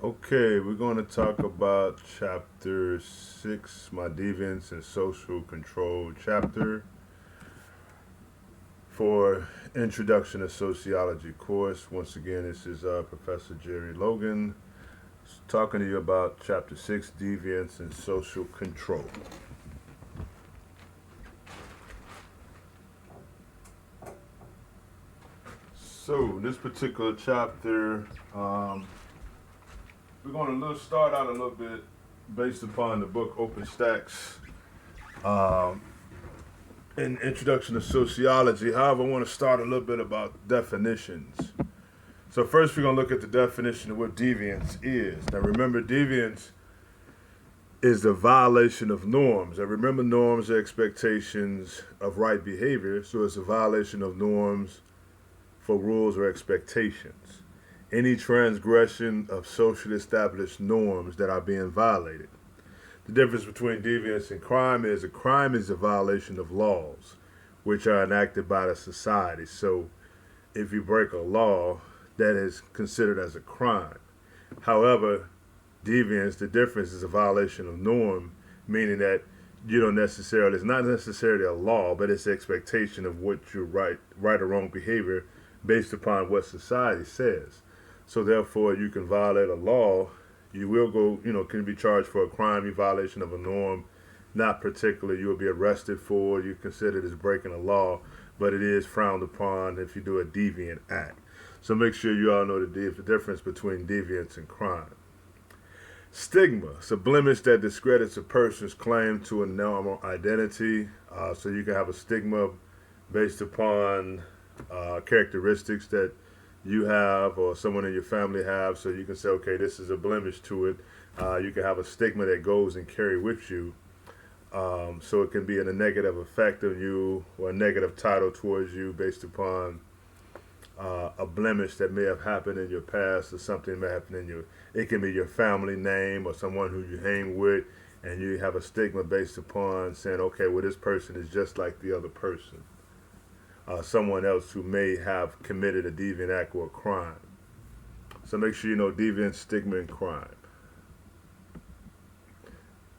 Okay, we're going to talk about chapter 6, my deviance and social control chapter for Introduction to Sociology course. Once again, this is Professor Jerry Logan talking to you about chapter 6, deviance and social control. So, this particular chapter, we're going to start out a little bit based upon the book OpenStax in Introduction to Sociology. However, I want to start a little bit about definitions. So first we're going to look at the definition of what deviance is. Now remember, deviance is the violation of norms. And remember, norms are expectations of right behavior, so it's a violation of norms for rules or expectations. Any transgression of socially established norms that are being violated. The difference between deviance and crime is a crime is a violation of laws, which are enacted by the society. So if you break a law, that is considered as a crime. However, deviance, the difference is a violation of norm, meaning that you don't necessarily, it's not necessarily a law, but it's expectation of what your right or wrong behavior based upon what society says. So therefore, you can violate a law. You will go, can be charged for a crime, in violation of a norm. Not particularly, you will be arrested for. You consider it as breaking a law, but it is frowned upon if you do a deviant act. So make sure you all know the difference between deviance and crime. Stigma, it's a blemish that discredits a person's claim to a normal identity. So you can have a stigma based upon characteristics that you have or someone in your family have, so you can say, okay, this is a blemish to it. You can have a stigma that goes and carry with you, so it can be a negative effect of you or a negative title towards you based upon a blemish that may have happened in your past or something may happen in your, it can be your family name or someone who you hang with, and you have a stigma based upon saying, okay, well, this person is just like the other person. Someone else who may have committed a deviant act or a crime. So make sure you know deviance, stigma, and crime.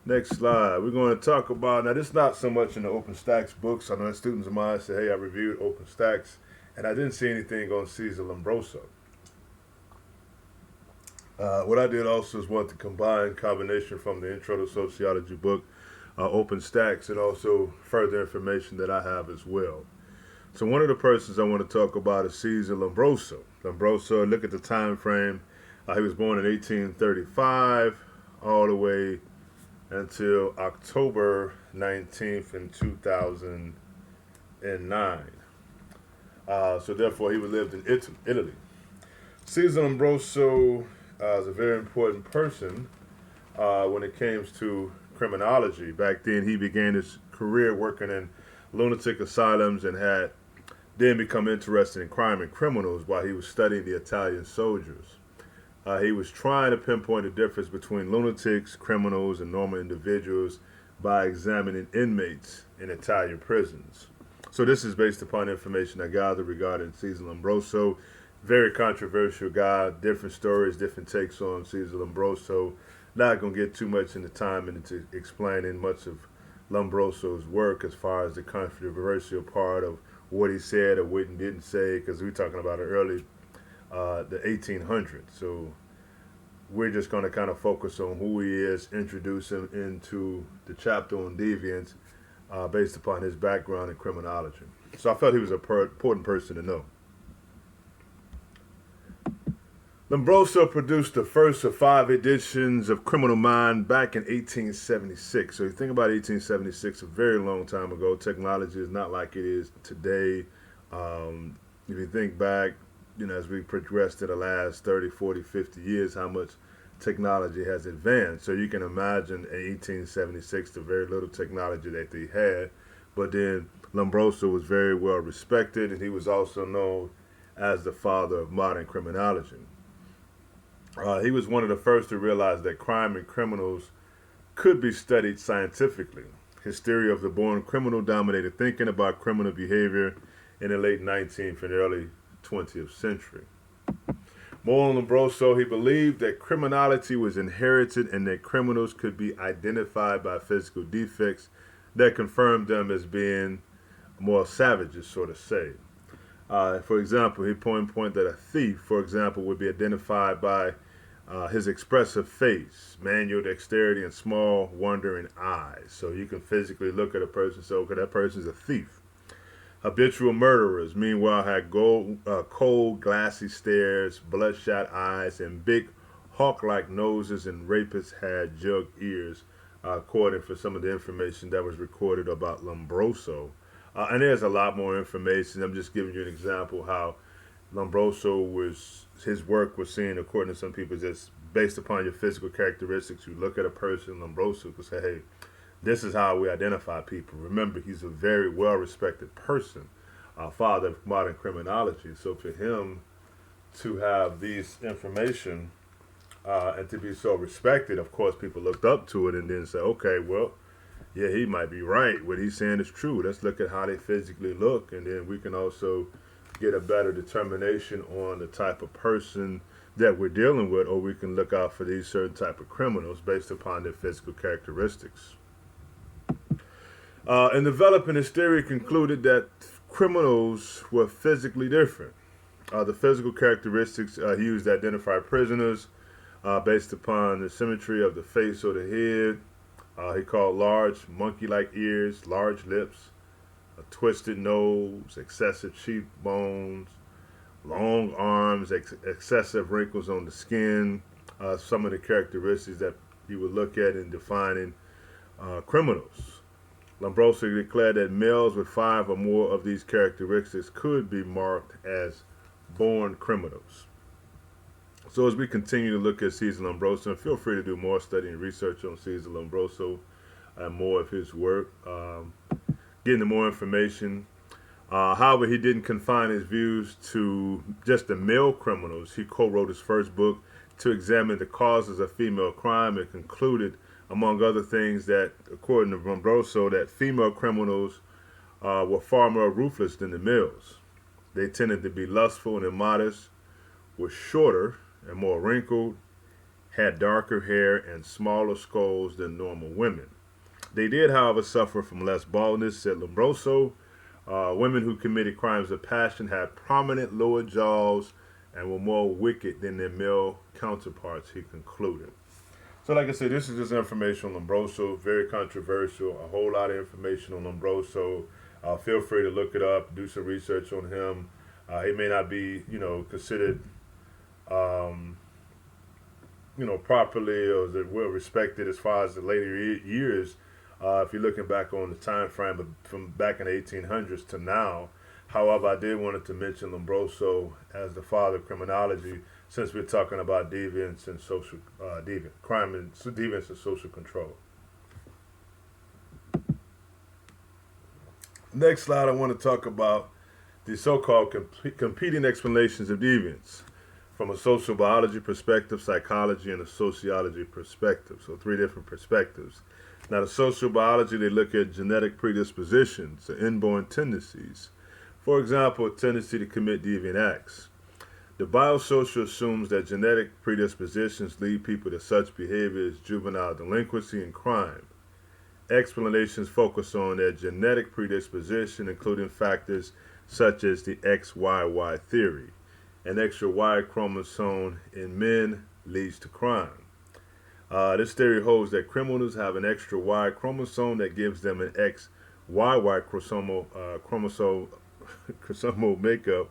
Next slide. We're going to talk about, now this is not so much in the OpenStax books. I know students of mine say, hey, I reviewed OpenStax, and I didn't see anything on Cesare Lombroso. What I did also is want to combination from the Intro to Sociology book, OpenStax, and also further information that I have as well. So one of the persons I want to talk about is Cesare Lombroso. Lombroso, look at the time frame. He was born in 1835 all the way until October 19th in 2009. So therefore he lived in Italy. Cesare Lombroso is a very important person when it comes to criminology. Back then he began his career working in lunatic asylums and had then become interested in crime and criminals while he was studying the Italian soldiers. He was trying to pinpoint the difference between lunatics, criminals, and normal individuals by examining inmates in Italian prisons. So this is based upon information I gathered regarding Cesare Lombroso. Very controversial guy, different stories, different takes on Cesare Lombroso. Not going to get too much into time into explaining much of Lombroso's work as far as the controversial part of what he said or what he didn't say, because we're talking about the 1800s. So we're just going to kind of focus on who he is, introduce him into the chapter on deviance based upon his background in criminology. So I felt he was an important person to know. Lombroso produced the first of 5 editions of Criminal Mind back in 1876. So you think about 1876, a very long time ago. Technology is not like it is today. If you think back, as we progressed in the last 30, 40, 50 years, how much technology has advanced. So you can imagine in 1876 the very little technology that they had. But then Lombroso was very well respected, and he was also known as the father of modern criminology. He was one of the first to realize that crime and criminals could be studied scientifically. His theory of the born criminal dominated thinking about criminal behavior in the late 19th and early 20th century. More on Lombroso, he believed that criminality was inherited and that criminals could be identified by physical defects that confirmed them as being more savages, so to say. For example, he point that a thief, for example, would be identified by his expressive face, manual dexterity, and small, wondering eyes. So you can physically look at a person and say, okay, that person's a thief. Habitual murderers, meanwhile, had cold, glassy stares, bloodshot eyes, and big, hawk-like noses, and rapists had jug ears, according for some of the information that was recorded about Lombroso. And there's a lot more information. I'm just giving you an example how his work was seen, according to some people, just based upon your physical characteristics. You look at a person, Lombroso could say, hey, this is how we identify people. Remember, he's a very well-respected person, father of modern criminology. So for him to have these information and to be so respected, of course, people looked up to it and then say, okay, well, yeah, he might be right. What he's saying is true. Let's look at how they physically look, and then we can also get a better determination on the type of person that we're dealing with, or we can look out for these certain type of criminals based upon their physical characteristics. In developing his theory, concluded that criminals were physically different. The physical characteristics he used to identify prisoners based upon the symmetry of the face or the head. He called large monkey-like ears, large lips, a twisted nose, excessive cheekbones, long arms, excessive wrinkles on the skin. Some of the characteristics that you would look at in defining criminals. Lombroso declared that males with 5 or more of these characteristics could be marked as born criminals. So as we continue to look at Cesare Lombroso, and feel free to do more study and research on Cesare Lombroso and more of his work, getting more information. However, he didn't confine his views to just the male criminals. He co-wrote his first book to examine the causes of female crime and concluded, among other things, that according to Lombroso, that female criminals were far more ruthless than the males. They tended to be lustful and immodest, were shorter and more wrinkled, had darker hair and smaller skulls than normal women. They did, however, suffer from less baldness, said Lombroso. Women who committed crimes of passion had prominent lower jaws and were more wicked than their male counterparts, he concluded. So like I said, this is just information on Lombroso, very controversial, a whole lot of information on Lombroso. Feel free to look it up, do some research on him. He may not be, considered, properly or well respected as far as the later years. If you're looking back on the time frame from back in the 1800s to now. However, I did want to mention Lombroso as the father of criminology, since we're talking about deviance and crime and deviance and social control. Next slide, I want to talk about the so-called competing explanations of deviance from a social biology perspective, psychology, and a sociology perspective. So 3 different perspectives. Now, the social biology, they look at genetic predispositions, the inborn tendencies. For example, a tendency to commit deviant acts. The biosocial assumes that genetic predispositions lead people to such behavior as juvenile delinquency and crime. Explanations focus on their genetic predisposition, including factors such as the XYY theory. An extra Y chromosome in men leads to crime. This theory holds that criminals have an extra Y chromosome that gives them an XYY chromosomal makeup,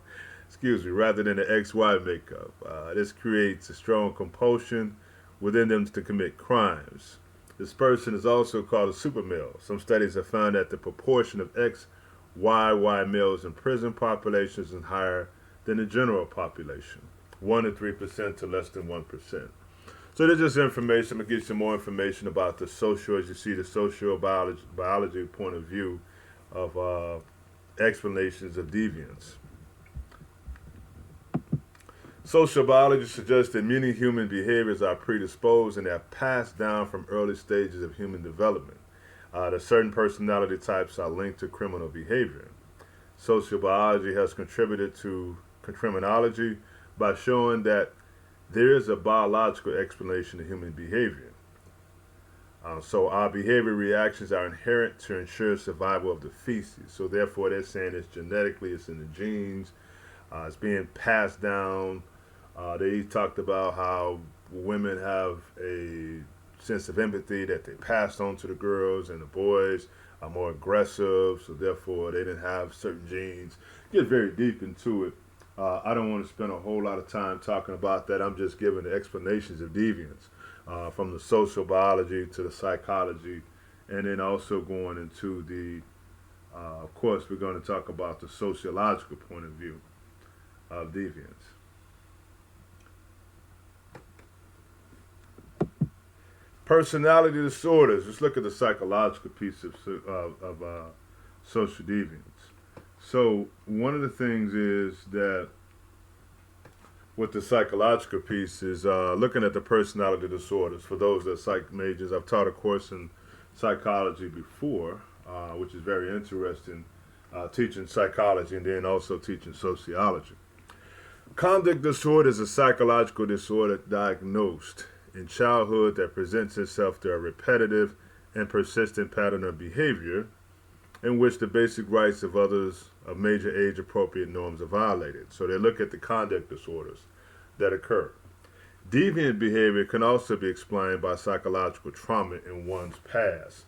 rather than an XY makeup. This creates a strong compulsion within them to commit crimes. This person is also called a super male. Some studies have found that the proportion of XYY males in prison populations is higher than the general population, 1 to 3% to less than 1%. So there's just information. I'm going to give you some more information about the social, as you see, the sociobiology point of view of explanations of deviance. Social biology suggests that many human behaviors are predisposed and are passed down from early stages of human development. That certain personality types are linked to criminal behavior. Social biology has contributed to criminology by showing that there is a biological explanation of human behavior. So our behavior reactions are inherent to ensure survival of the species. So therefore, they're saying it's genetically, it's in the genes, it's being passed down. They talked about how women have a sense of empathy that they passed on to the girls, and the boys are more aggressive, so therefore they didn't have certain genes. Get very deep into it. I don't want to spend a whole lot of time talking about that. I'm just giving the explanations of deviance, from the social biology to the psychology, and then also going into the, of course, we're going to talk about the sociological point of view of deviance. Personality disorders. Let's look at the psychological piece of social deviance. So one of the things is that with the psychological piece is looking at the personality disorders. For those that are psych majors, I've taught a course in psychology before, which is very interesting, teaching psychology and then also teaching sociology. Conduct disorder is a psychological disorder diagnosed in childhood that presents itself through a repetitive and persistent pattern of behavior in which the basic rights of others of major age appropriate norms are violated. So they look at the conduct disorders that occur. Deviant behavior can also be explained by psychological trauma in one's past.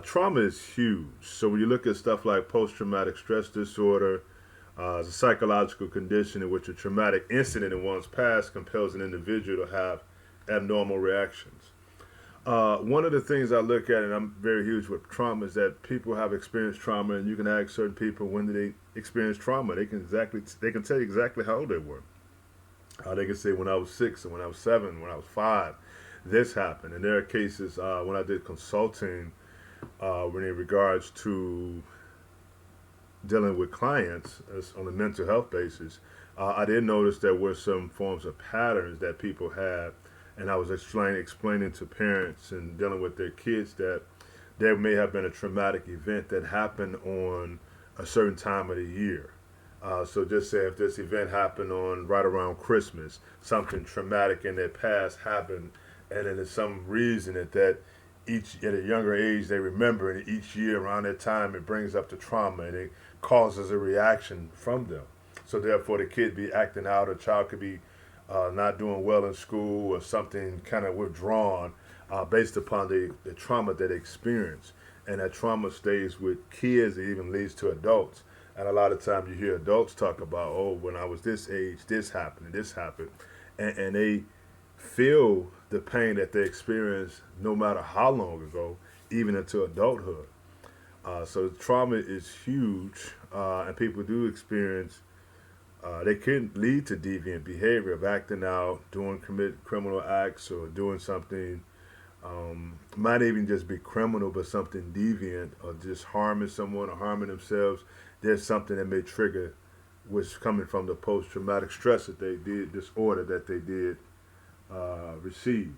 Trauma is huge. So when you look at stuff like post-traumatic stress disorder, it's a psychological condition in which a traumatic incident in one's past compels an individual to have abnormal reactions. One of the things I look at, and I'm very huge with trauma, is that people have experienced trauma, and you can ask certain people when did they experience trauma. They can tell you exactly how old they were. They can say when I was 6, or when I was 7, when I was 5, this happened. And there are cases when I did consulting, when in regards to dealing with clients on a mental health basis, I did notice there were some forms of patterns that people had, and I was explaining to parents and dealing with their kids that there may have been a traumatic event that happened on a certain time of the year. So just say if this event happened on right around Christmas, something traumatic in their past happened, and then there's some reason that each at a younger age they remember, and each year around that time it brings up the trauma and it causes a reaction from them. So therefore the kid be acting out, a child could be not doing well in school or something kind of withdrawn based upon the trauma that they experience. And that trauma stays with kids, it even leads to adults. And a lot of times you hear adults talk about, oh, when I was this age, this happened and this happened. And they feel the pain that they experienced no matter how long ago, even into adulthood. So trauma is huge, and people do experience, they can lead to deviant behavior of acting out, doing criminal acts, or doing something, might even just be criminal, but something deviant, or just harming someone or harming themselves. There's something that may trigger, which coming from the post-traumatic stress that they did, disorder that they did receive.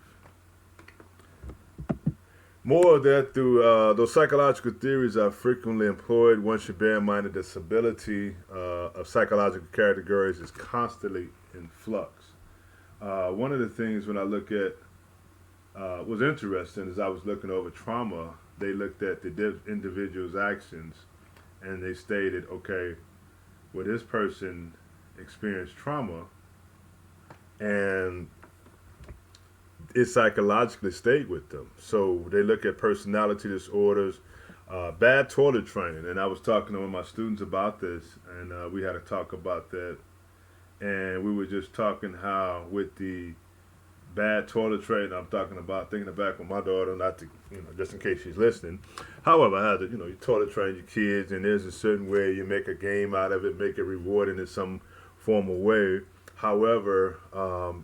More of that through those psychological theories are frequently employed. One should bear in mind that the stability of psychological categories is constantly in flux. One of the things when I look at was interesting as I was looking over trauma, they looked at the individual's actions and they stated, okay, well, this person experienced trauma and it psychologically stayed with them. So they look at personality disorders, bad toilet training. And I was talking to one of my students about this, and we had to talk about that. And we were just talking how with the bad toilet training, I'm talking about thinking back with my daughter, not to, just in case she's listening. However, I had to, you toilet train your kids, and there's a certain way you make a game out of it, make it rewarding in some formal way. However,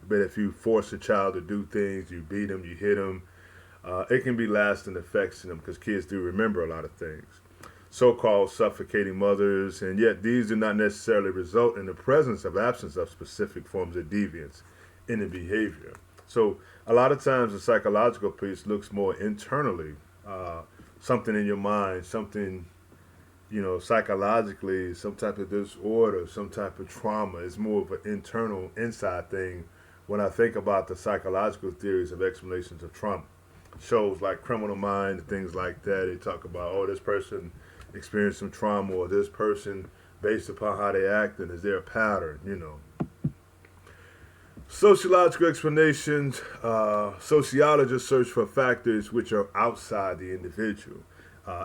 but if you force a child to do things, you beat them, you hit them, it can be lasting effects in them because kids do remember a lot of things. So-called suffocating mothers, and yet these do not necessarily result in the presence of absence of specific forms of deviance in the behavior. So a lot of times the psychological piece looks more internally, something in your mind, something, psychologically, some type of disorder, some type of trauma. It's more of an internal, inside thing when I think about the psychological theories of explanations of trauma. Shows like Criminal Minds, things like that, they talk about, oh, this person experienced some trauma, or this person, based upon how they act, and is there a pattern, Sociological explanations, sociologists search for factors which are outside the individual.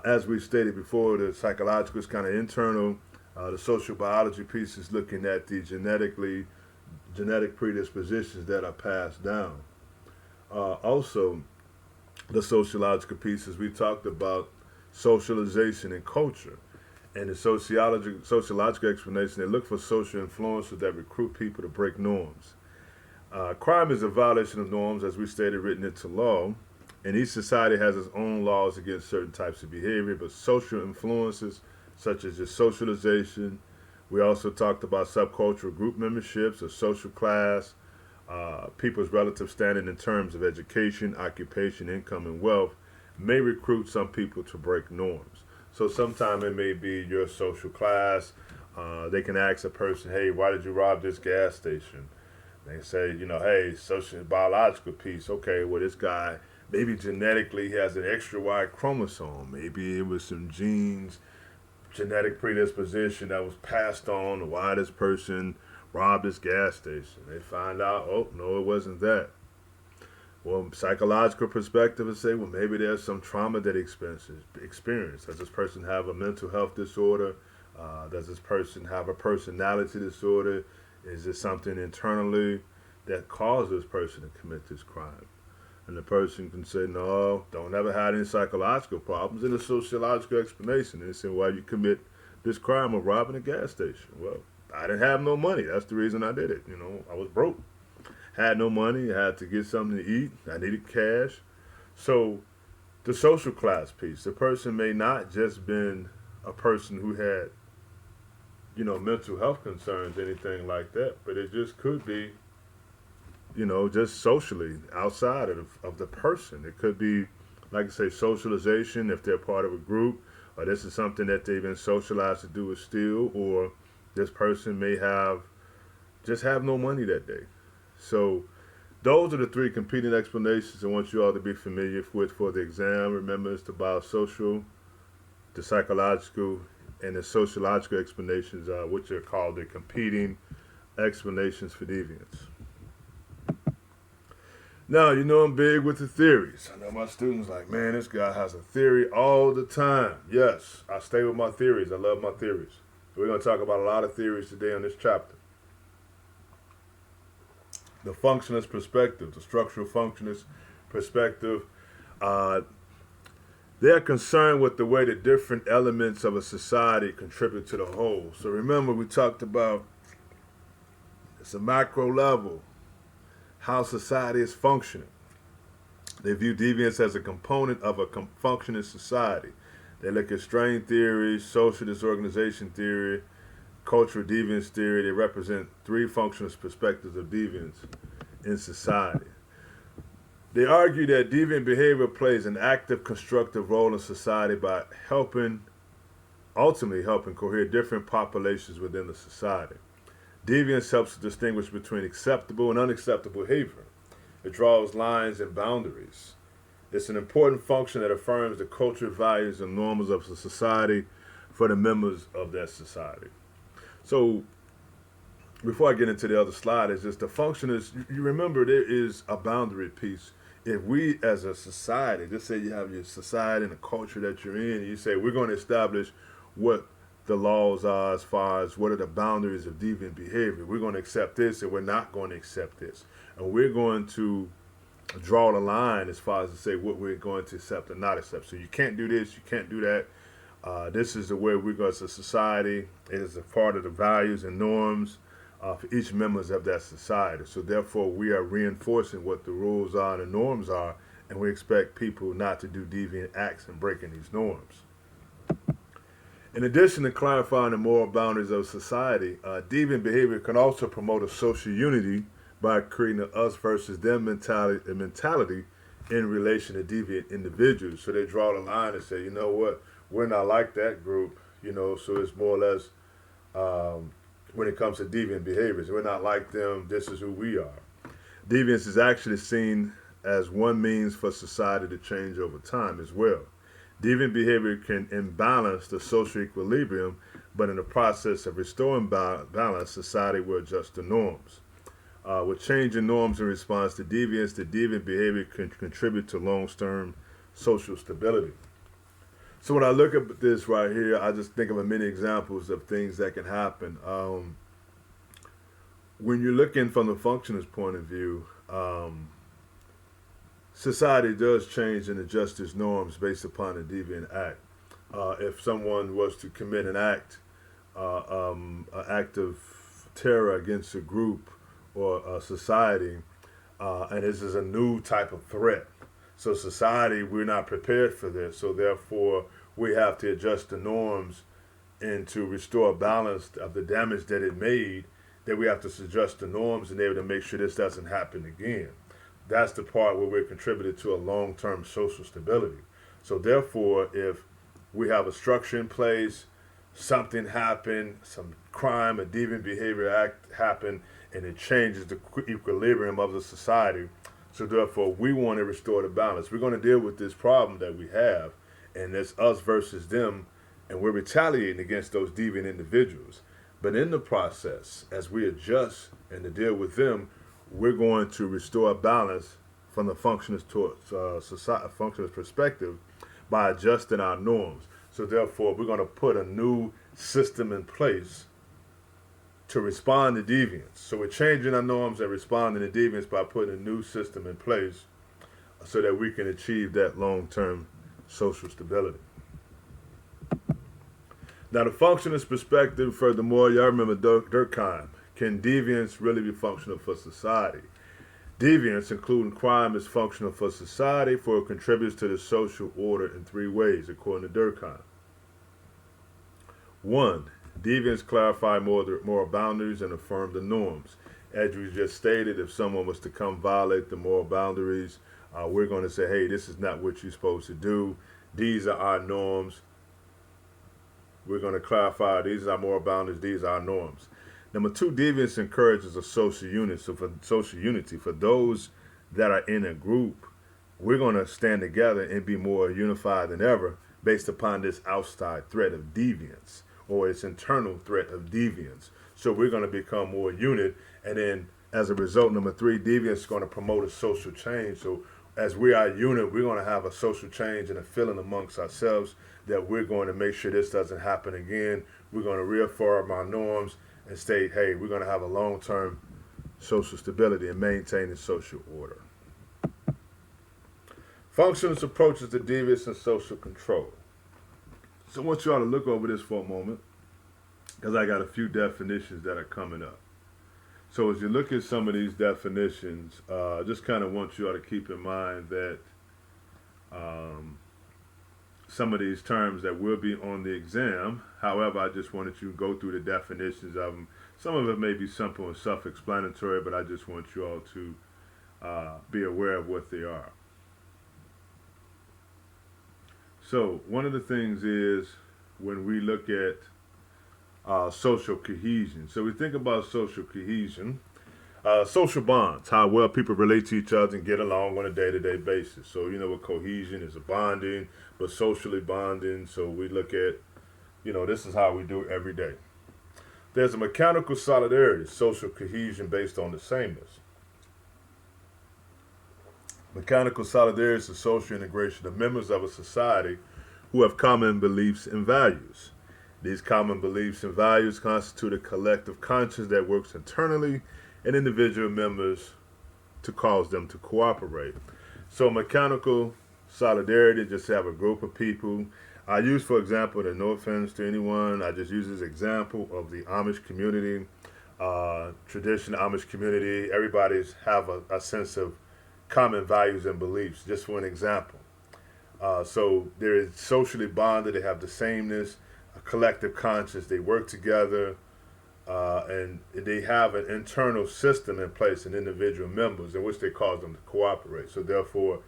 As we stated before, the psychological is kind of internal. The social biology piece is looking at the genetic predispositions that are passed down. Also, the sociological pieces, we talked about socialization and culture. And the sociological explanation, they look for social influences that recruit people to break norms. Crime is a violation of norms, as we stated, written into law. And each society has its own laws against certain types of behavior, but social influences, such as just socialization. We also talked about subcultural group memberships, a social class, people's relative standing in terms of education, occupation, income, and wealth may recruit some people to break norms. So sometimes it may be your social class. They can ask a person, hey, why did you rob this gas station? They say, hey, social biological piece. Okay, well, this guy, maybe genetically he has an extra Y chromosome. Maybe it was some genes, genetic predisposition that was passed on to why this person robbed this gas station. They find out, oh, no, it wasn't that. Well, psychological perspective would say, well, maybe there's some trauma that he experienced. Does this person have a mental health disorder? Does this person have a personality disorder? Is it something internally that caused this person to commit this crime? And the person can say, no, don't ever have any psychological problems. And a sociological explanation. They say, why you commit this crime of robbing a gas station? Well, I didn't have no money. That's the reason I did it. I was broke. Had no money. Had to get something to eat. I needed cash. So the social class piece, the person may not just been a person who had mental health concerns, anything like that. But it just could be, just socially outside of the person. It could be, like I say, socialization if they're part of a group, or this is something that they've been socialized to do is steal, or this person may just have no money that day. So those are the three competing explanations I want you all to be familiar with for the exam. Remember, it's the biosocial, the psychological, and the sociological explanations, which are called the competing explanations for deviance. Now, I'm big with the theories. I know my students like, man, this guy has a theory all the time. Yes, I stay with my theories. I love my theories. We're going to talk about a lot of theories today on this chapter. The functionalist perspective, the structural functionalist perspective, they're concerned with the way the different elements of a society contribute to the whole. So remember, we talked about it's a macro level, how society is functioning. They view deviance as a component of a functioning society. They look at strain theory, social disorganization theory, cultural deviance theory. They represent three functionalist perspectives of deviance in society. They argue that deviant behavior plays an active, constructive role in society by ultimately helping cohere different populations within the society. Deviance helps to distinguish between acceptable and unacceptable behavior. It draws lines and boundaries. It's an important function that affirms the cultural values and norms of the society for the members of that society. So, before I get into the other slide, it's just the function is, you remember there is a boundary piece. If we as a society, just say you have your society and the culture that you're in, and you say we're going to establish what the laws are as far as what are the boundaries of deviant behavior. We're going to accept this and we're not going to accept this. And we're going to draw the line as far as to say what we're going to accept and not accept. So you can't do this, you can't do that. This is the way we go as a society. It is a part of the values and norms for each members of that society. So therefore, we are reinforcing what the rules are and the norms are, and we expect people not to do deviant acts and breaking these norms. In addition to clarifying the moral boundaries of society, deviant behavior can also promote a social unity by creating an us versus them mentality in relation to deviant individuals. So they draw the line and say, you know what, we're not like that group, so it's more or less when it comes to deviant behaviors. We're not like them, this is who we are. Deviance is actually seen as one means for society to change over time as well. Deviant behavior can imbalance the social equilibrium, but in the process of restoring balance, society will adjust the norms. With changing norms in response to deviance, the deviant behavior can contribute to long-term social stability. So when I look at this right here, I just think of many examples of things that can happen. When you're looking from the functionist point of view, society does change and adjust its norms based upon a deviant act. If someone was to commit an act of terror against a group or a society, and this is a new type of threat. So society, we're not prepared for this. So therefore, we have to adjust the norms and to restore a balance of the damage that it made. That we have to adjust the norms and able to make sure this doesn't happen again. That's the part where we're contributing to a long-term social stability. So therefore, if we have a structure in place, something happened, some crime, a deviant behavior act happened, and it changes the equilibrium of the society. So therefore, we want to restore the balance. We're going to deal with this problem that we have, and it's us versus them, and we're retaliating against those deviant individuals. But in the process, as we adjust and to deal with them, we're going to restore a balance from the functionist functionist perspective by adjusting our norms. So therefore, we're going to put a new system in place to respond to deviance. So we're changing our norms and responding to deviance by putting a new system in place so that we can achieve that long-term social stability. Now, the functionist perspective, furthermore, y'all remember Durkheim. Can deviance really be functional for society? Deviance, including crime, is functional for society, for it contributes to the social order in three ways, according to Durkheim. 1. Deviance clarify moral boundaries and affirm the norms. As we just stated, if someone was to come violate the moral boundaries, we're going to say, hey, this is not what you're supposed to do. These are our norms. We're going to clarify these are our moral boundaries, these are our norms. Number 2, deviance encourages a social unity. So for social unity, for those that are in a group, we're going to stand together and be more unified than ever based upon this outside threat of deviance or its internal threat of deviance. So we're going to become more unit, and then as a result, number 3, deviance is going to promote a social change. So as we are unit, we're going to have a social change and a feeling amongst ourselves that we're going to make sure this doesn't happen again. We're going to reaffirm our norms and state, hey, we're going to have a long-term social stability and maintain the social order. Functionist approaches to deviance and social control. So I want you all to look over this for a moment because I got a few definitions that are coming up. So as you look at some of these definitions, I just kind of want you all to keep in mind that some of these terms that will be on the exam. However, I just wanted you to go through the definitions of them. Some of it may be simple and self-explanatory, but I just want you all to be aware of what they are. So one of the things is when we look at social cohesion. So we think about social cohesion, social bonds, how well people relate to each other and get along on a day-to-day basis. So you know what cohesion is, a bonding, but socially bonding. So we look at, this is how we do it every day. There's a mechanical solidarity, social cohesion based on the sameness. Mechanical solidarity is the social integration of members of a society who have common beliefs and values. These common beliefs and values constitute a collective conscience that works internally in individual members to cause them to cooperate. So mechanical solidarity, just have a group of people. I use, for example, no offense to anyone, I just use this example of the Amish community, traditional Amish community. Everybody's have a sense of common values and beliefs, just for an example. So they're socially bonded, they have the sameness, a collective conscience, they work together, and they have an internal system in place in individual members in which they cause them to cooperate. So therefore,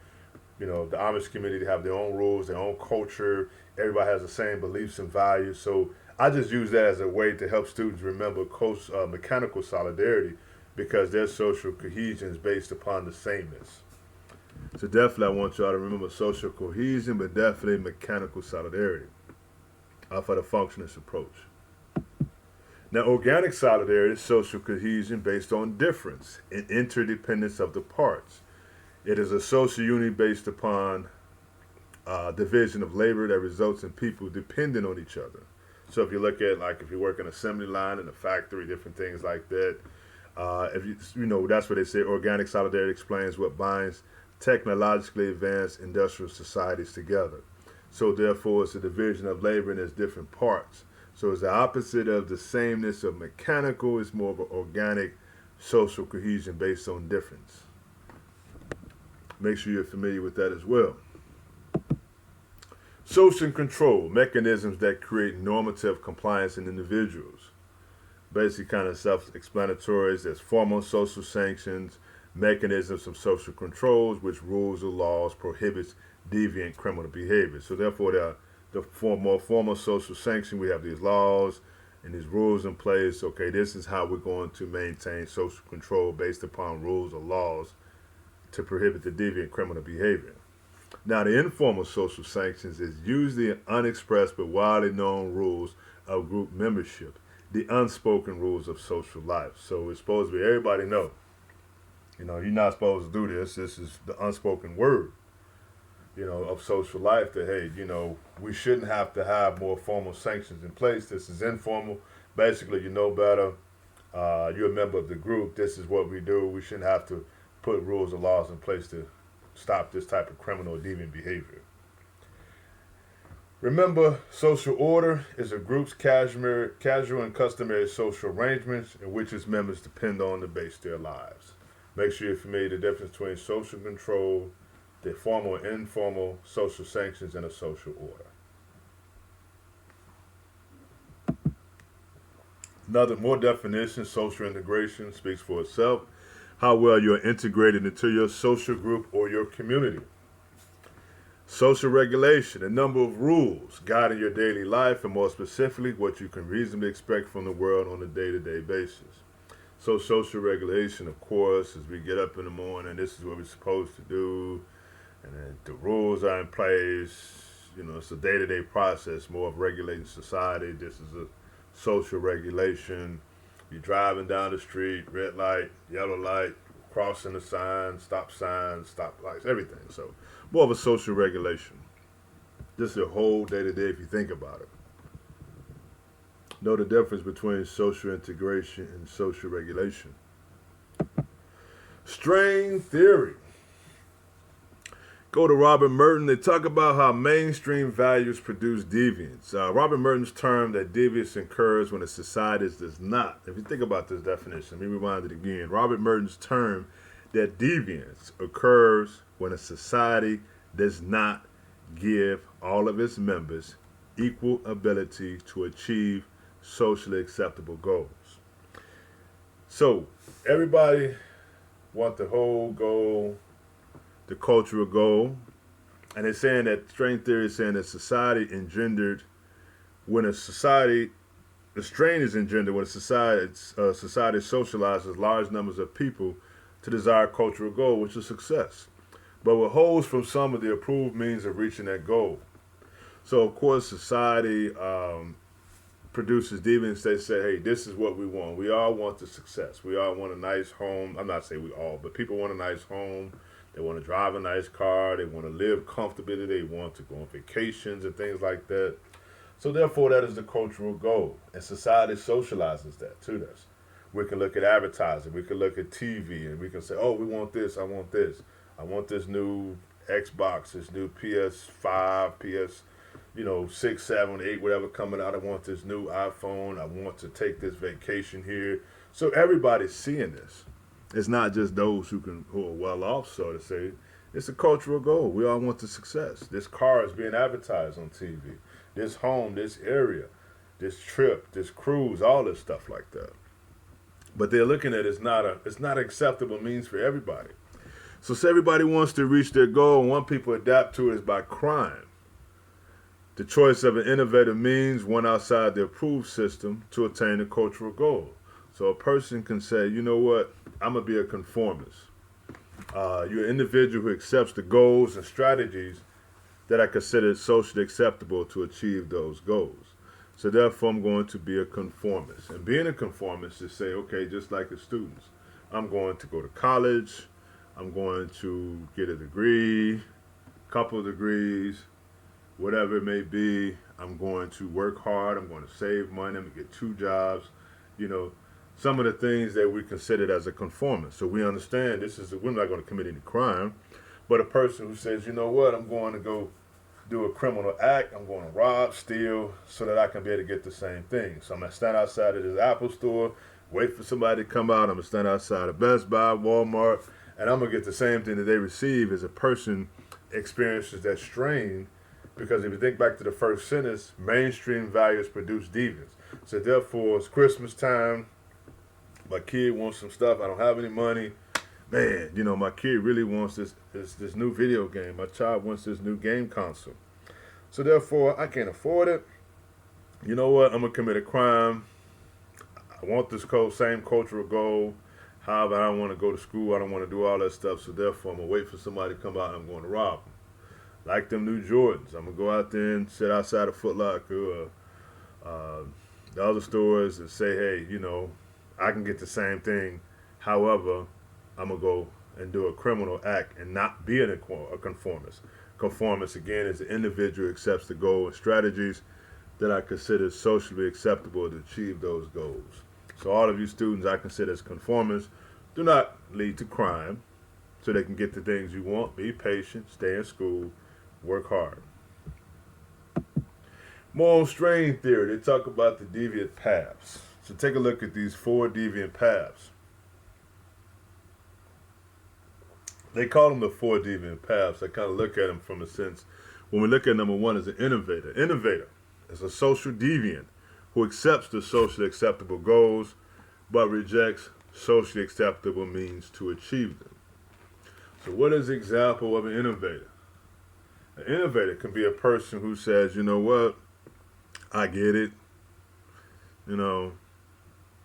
the Amish community have their own rules, their own culture, everybody has the same beliefs and values. So I just use that as a way to help students remember mechanical solidarity, because their social cohesion is based upon the sameness. So definitely I want y'all to remember social cohesion, but definitely mechanical solidarity for the functionalist approach. Now, organic solidarity is social cohesion based on difference and interdependence of the parts. It is a social unity based upon division of labor that results in people depending on each other. So if you look at, like, if you work an assembly line in a factory, different things like that, if you know, that's what they say, organic solidarity explains what binds technologically advanced industrial societies together. So therefore, it's a division of labor in its different parts. So it's the opposite of the sameness of mechanical. It's more of an organic social cohesion based on difference. Make sure you're familiar with that as well. Social control, mechanisms that create normative compliance in individuals. Basically kind of self-explanatory. There's formal social sanctions, mechanisms of social controls, which rules or laws prohibits deviant criminal behavior. So therefore, the more formal social sanction, we have these laws and these rules in place. Okay, this is how we're going to maintain social control based upon rules or laws to prohibit the deviant criminal behavior. Now, the informal social sanctions is usually unexpressed but widely known rules of group membership, the unspoken rules of social life. So it's supposed to be everybody know. You know, you're not supposed to do this. This is the unspoken word, you know, of social life that, hey, you know, we shouldn't have to have more formal sanctions in place. This is informal. Basically, you know better. You're a member of the group. This is what we do. We shouldn't have to put rules or laws in place to stop this type of criminal or deviant behavior. Remember, social order is a group's casual and customary social arrangements in which its members depend on to base their lives. Make sure you're familiar with the difference between social control, the formal and informal social sanctions, and a social order. Another more definition, social integration speaks for itself. How well you're integrated into your social group or your community. Social regulation, a number of rules guiding your daily life, and more specifically, what you can reasonably expect from the world on a day-to-day basis. So social regulation, of course, as we get up in the morning, this is what we're supposed to do, and then the rules are in place. You know, it's a day-to-day process, more of regulating society. This is a social regulation. You're driving down the street, red light, yellow light, crossing the signs, stop lights, everything. So more of a social regulation. Just a whole day-to-day if you think about it. Know the difference between social integration and social regulation. Strain theory. Go to Robert Merton. They talk about how mainstream values produce deviance. Robert Merton's term that deviance occurs when a society does not. If you think about this definition, let me rewind it again. Robert Merton's term that deviance occurs when a society does not give all of its members equal ability to achieve socially acceptable goals. So everybody want the whole goal, the cultural goal, and it's saying that strain theory is saying that society engendered when a society, the strain is engendered when a society socializes large numbers of people to desire cultural goal, which is success, but withholds from some of the approved means of reaching that goal. So of course society produces deviance. They say, hey, this is what we want. We all want the success. We all want a nice home. I'm not saying we all, but people want a nice home. They want to drive a nice car. They want to live comfortably. They want to go on vacations and things like that. So therefore, that is the cultural goal. And society socializes that to us. We can look at advertising. We can look at TV, and we can say, oh, we want this. I want this. I want this new Xbox, this new PS5, PS, 6, 7, 8, whatever coming out. I want this new iPhone. I want to take this vacation here. So everybody's seeing this. It's not just those who are well off, so to say. It's a cultural goal. We all want the success. This car is being advertised on TV. This home, this area, this trip, this cruise, all this stuff like that. But they're looking at it's not an acceptable means for everybody. So say everybody wants to reach their goal, and one people adapt to it is by crime. The choice of an innovative means, one outside the approved system, to attain a cultural goal. So a person can say, you know what, I'm going to be a conformist. You're an individual who accepts the goals and strategies that I consider socially acceptable to achieve those goals. So therefore, I'm going to be a conformist. And being a conformist is say, okay, just like the students, I'm going to go to college, I'm going to get a degree, couple of degrees, whatever it may be. I'm going to work hard, I'm going to save money, I'm going to get 2 jobs, you know, some of the things that we considered as a conformist. So we understand we're not going to commit any crime, but a person who says, you know what, I'm going to go do a criminal act, I'm going to rob, steal, so that I can be able to get the same thing. So I'm going to stand outside of this Apple store, wait for somebody to come out, I'm going to stand outside of Best Buy, Walmart, and I'm going to get the same thing that they receive. As a person experiences that strain, because if you think back to the first sentence, mainstream values produce deviance. So therefore, it's Christmas time, my kid wants some stuff, I don't have any money. Man, you know, my kid really wants this new video game. My child wants this new game console. So therefore, I can't afford it. You know what? I'm going to commit a crime. I want this same cultural goal. However, I don't want to go to school. I don't want to do all that stuff. So therefore, I'm going to wait for somebody to come out and I'm going to rob them. Like them new Jordans. I'm going to go out there and sit outside of Foot Locker or the other stores and say, hey, you know, I can get the same thing. However, I'm going to go and do a criminal act and not be a conformist. Conformist, again, is the individual who accepts the goal and strategies that I consider socially acceptable to achieve those goals. So all of you students I consider as conformists, do not lead to crime so they can get the things you want. Be patient, stay in school, work hard. More on strain theory, they talk about the deviant paths. So take a look at these 4 deviant paths. They call them the 4 deviant paths. I kind of look at them from a sense. When we look at number 1 as an innovator. Innovator is a social deviant who accepts the socially acceptable goals but rejects socially acceptable means to achieve them. So what is the example of an innovator? An innovator can be a person who says, you know what, I get it. You know,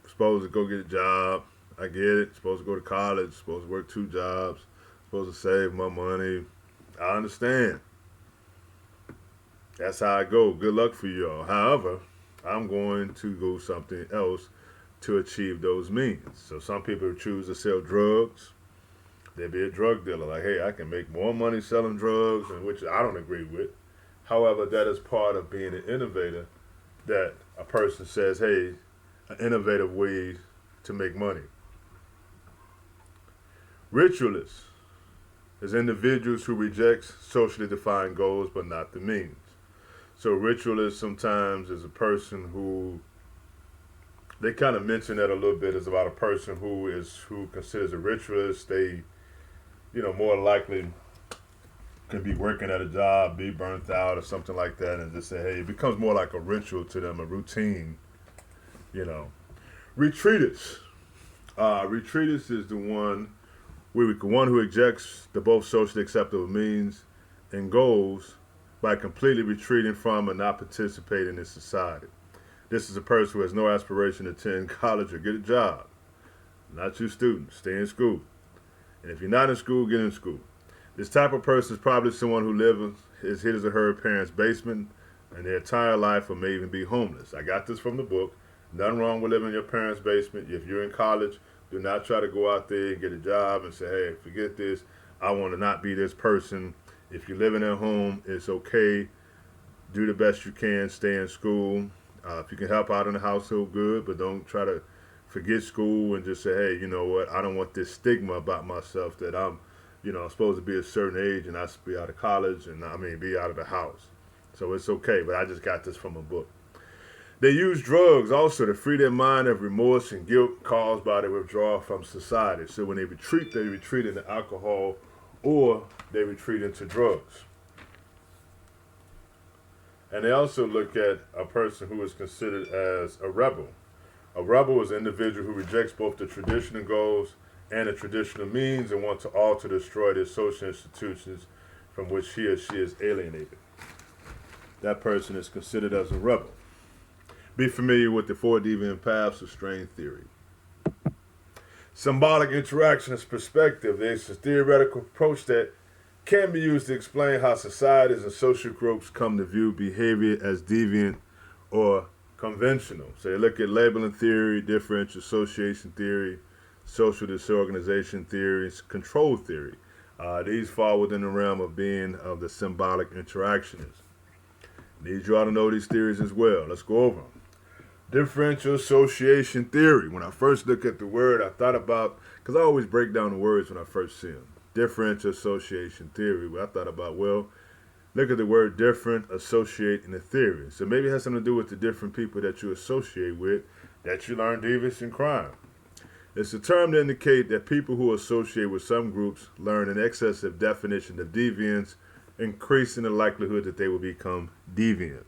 supposed to go get a job. I get it. Supposed to go to college. Supposed to work 2 jobs. Supposed to save my money. I understand. That's how I go. Good luck for y'all. However, I'm going to go something else to achieve those means. So some people choose to sell drugs. They'll be a drug dealer. Like, hey, I can make more money selling drugs, and which I don't agree with. However, that is part of being an innovator, that a person says, hey, an innovative way to make money. Ritualists is individuals who reject socially defined goals but not the means. So ritualist sometimes is a person who, they kind of mention that a little bit, is about a person who considers a ritualist. They, you know, more likely could be working at a job, be burnt out or something like that, and just say, hey, it becomes more like a ritual to them, a routine, you know. Retreatist. Retreatist is the one who rejects the both socially acceptable means and goals by completely retreating from and not participating in society. This is a person who has no aspiration to attend college or get a job. Not you students, stay in school. And if you're not in school, get in school. This type of person is probably someone who lives in his or her parents' basement and their entire life, or may even be homeless. I got this from the book. Nothing wrong with living in your parents' basement. If you're in college, do not try to go out there and get a job and say, hey, forget this. I want to not be this person. If you're living at home, it's okay. Do the best you can. Stay in school. If you can help out in the household, good. But don't try to forget school and just say, hey, you know what? I don't want this stigma about myself that I'm supposed to be a certain age and I should be out of college and be out of the house. So it's okay. But I just got this from a book. They use drugs also to free their mind of remorse and guilt caused by the withdrawal from society. So when they retreat into alcohol or they retreat into drugs. And they also look at a person who is considered as a rebel. A rebel is an individual who rejects both the traditional goals and the traditional means and want to alter, destroy their social institutions from which he or she is alienated. That person is considered as a rebel. Be familiar with the 4 deviant paths of strain theory. Symbolic interactionist perspective. There's a theoretical approach that can be used to explain how societies and social groups come to view behavior as deviant or conventional. So you look at labeling theory, differential association theory, social disorganization theories, control theory. These fall within the realm of being of the symbolic interactionist. Need you all to know these theories as well. Let's go over them. Differential association theory. When I first look at the word, I thought about, because I always break down the words when I first see them. Differential association theory. But I thought about, well, look at the word different, associate, and a theory. So maybe it has something to do with the different people that you associate with, that you learn deviance and crime. It's a term to indicate that people who associate with some groups learn an excessive definition of deviance, increasing the likelihood that they will become deviant.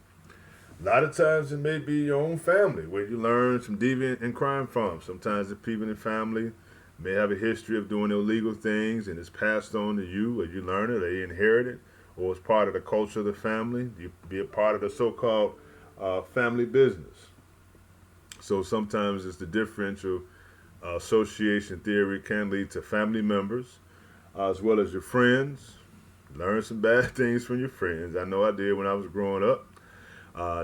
A lot of times it may be your own family where you learn some deviant and crime from. Sometimes the people in the family may have a history of doing illegal things and it's passed on to you, or you learn it, or they inherit it, or it's part of the culture of the family. You be a part of the so-called family business. So sometimes it's the differential association theory can lead to family members as well as your friends. Learn some bad things from your friends. I know I did when I was growing up.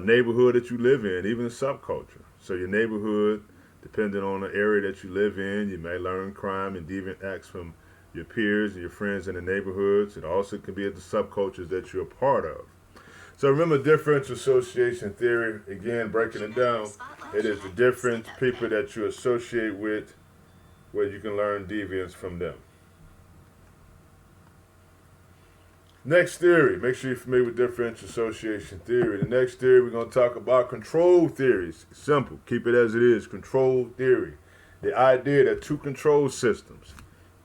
Neighborhood that you live in, even subculture. So your neighborhood, depending on the area that you live in, you may learn crime and deviant acts from your peers and your friends in the neighborhoods. It also can be at the subcultures that you're a part of. So remember differential association theory, again, breaking it down, it is the different people that you associate with where you can learn deviance from them. Next theory, make sure you're familiar with differential association theory. The next theory we're going to talk about control theories. Simple, keep it as it is, control theory. The idea that two control systems,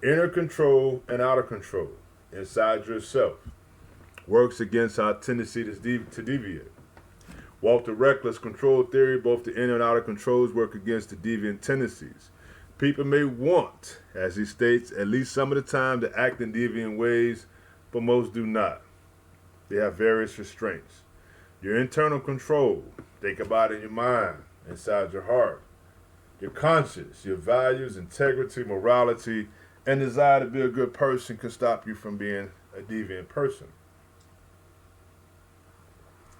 inner control and outer control, inside yourself, works against our tendency to deviate. Walter Reckless control theory, both the inner and outer controls work against the deviant tendencies. People may want, as he states, at least some of the time to act in deviant ways, but most do not. They have various restraints. Your internal control, think about it in your mind, inside your heart. Your conscience, your values, integrity, morality, and desire to be a good person can stop you from being a deviant person.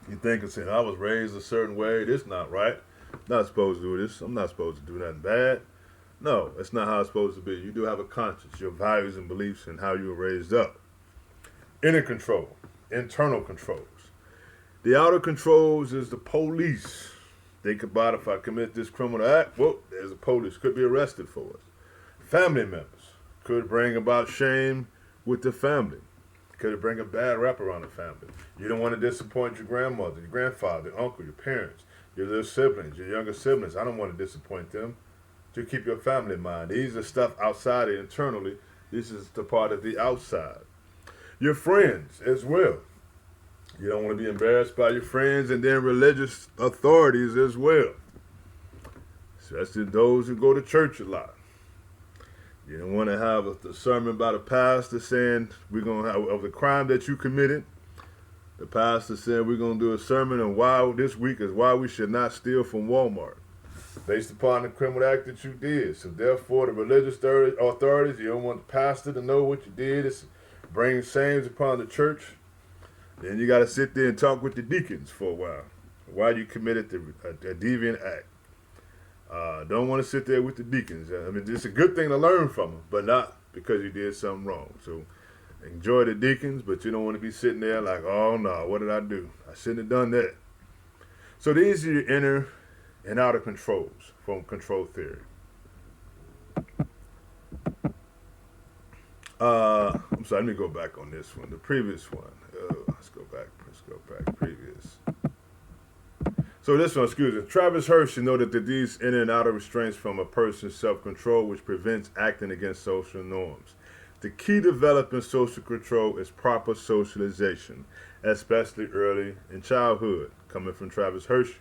You think and saying, I was raised a certain way, this not right. I'm not supposed to do this. I'm not supposed to do nothing bad. No, that's not how it's supposed to be. You do have a conscience, your values and beliefs and how you were raised up. Inner control, internal controls. The outer controls is the police. Think about if I commit this criminal act, well, there's a police, could be arrested for it. Family members could bring about shame with the family. Could bring a bad rap around the family. You don't want to disappoint your grandmother, your grandfather, your uncle, your parents, your little siblings, your younger siblings. I don't want to disappoint them. To keep your family in mind. These are stuff outside and internally. This is the part of the outside. Your friends as well. You don't want to be embarrassed by your friends, and then religious authorities as well. Especially those who go to church a lot. You don't want to have a sermon by the pastor saying we're going to have of the crime that you committed. The pastor said we're going to do a sermon on why this week is why we should not steal from Walmart, based upon the criminal act that you did. So therefore, the religious authorities, you don't want the pastor to know what you did. It's bringing shames upon the church. Then you got to sit there and talk with the deacons for a while. Why you committed a deviant act. Don't want to sit there with the deacons. I mean, it's a good thing to learn from them, but not because you did something wrong. So enjoy the deacons, but you don't want to be sitting there like, oh no, what did I do? I shouldn't have done that. So these are your inner and outer controls from control theory. I'm sorry, let me go back on this one. The previous one. Let's go back. Previous. So this one, excuse me. Travis Hershey noted that these inner and outer restraints from a person's self-control, which prevents acting against social norms. The key to developing social control is proper socialization, especially early in childhood, coming from Travis Hershey.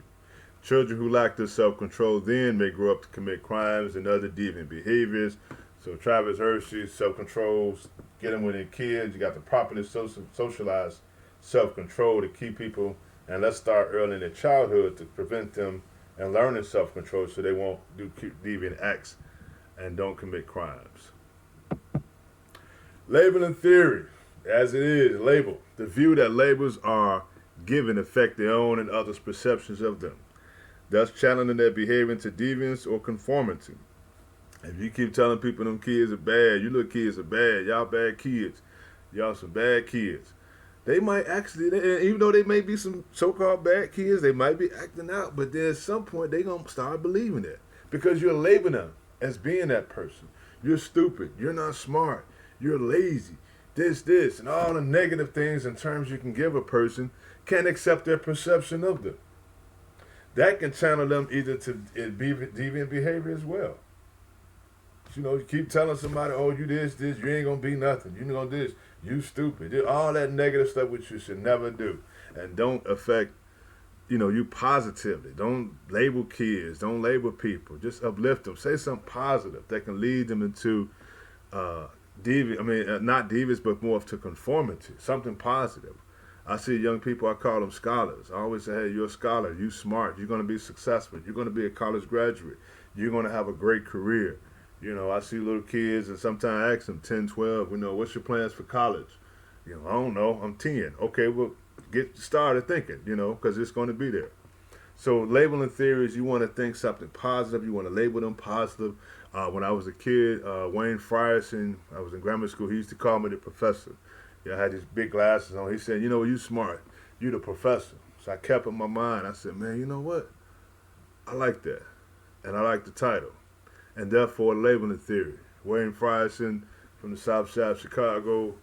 Children who lack this self-control then may grow up to commit crimes and other deviant behaviors. So Travis Hershey, self-control, get them when they're kids. You got to properly socialize self-control to keep people, and let's start early in their childhood to prevent them and learning self-control so they won't do deviant acts and don't commit crimes. Labeling theory, as it is, label. The view that labels are given affect their own and others' perceptions of them, thus challenging their behavior into deviance or conformity. If you keep telling people them kids are bad, you little kids are bad, y'all bad kids, y'all some bad kids, they might actually, even though they may be some so-called bad kids, they might be acting out, but then at some point they gonna start believing it because you're labeling them as being that person. You're stupid, you're not smart, you're lazy, this, and all the negative things and terms you can give a person can't accept their perception of them. That can channel them either to deviant behavior as well. You know, you keep telling somebody, oh, you this, you ain't gonna be nothing. You know this, you stupid. All that negative stuff which you should never do. And don't affect, you positively. Don't label kids, don't label people. Just uplift them. Say something positive that can lead them into not devious, but more to conformity. Something positive. I see young people, I call them scholars. I always say, hey, you're a scholar, you smart, you're gonna be successful, you're gonna be a college graduate, you're gonna have a great career. I see little kids and sometimes I ask them 10, 12, what's your plans for college? I don't know, I'm 10. Okay, well, get started thinking, because it's going to be there. So labeling theories, you want to think something positive, you want to label them positive. When I was a kid, Wayne Frierson, I was in grammar school, he used to call me the professor. I had these big glasses on. He said, you smart, you the professor. So I kept in my mind, I said, man, you know what? I like that. And I like the title. And therefore, labeling theory. Wayne Frierson from the South Side of Chicago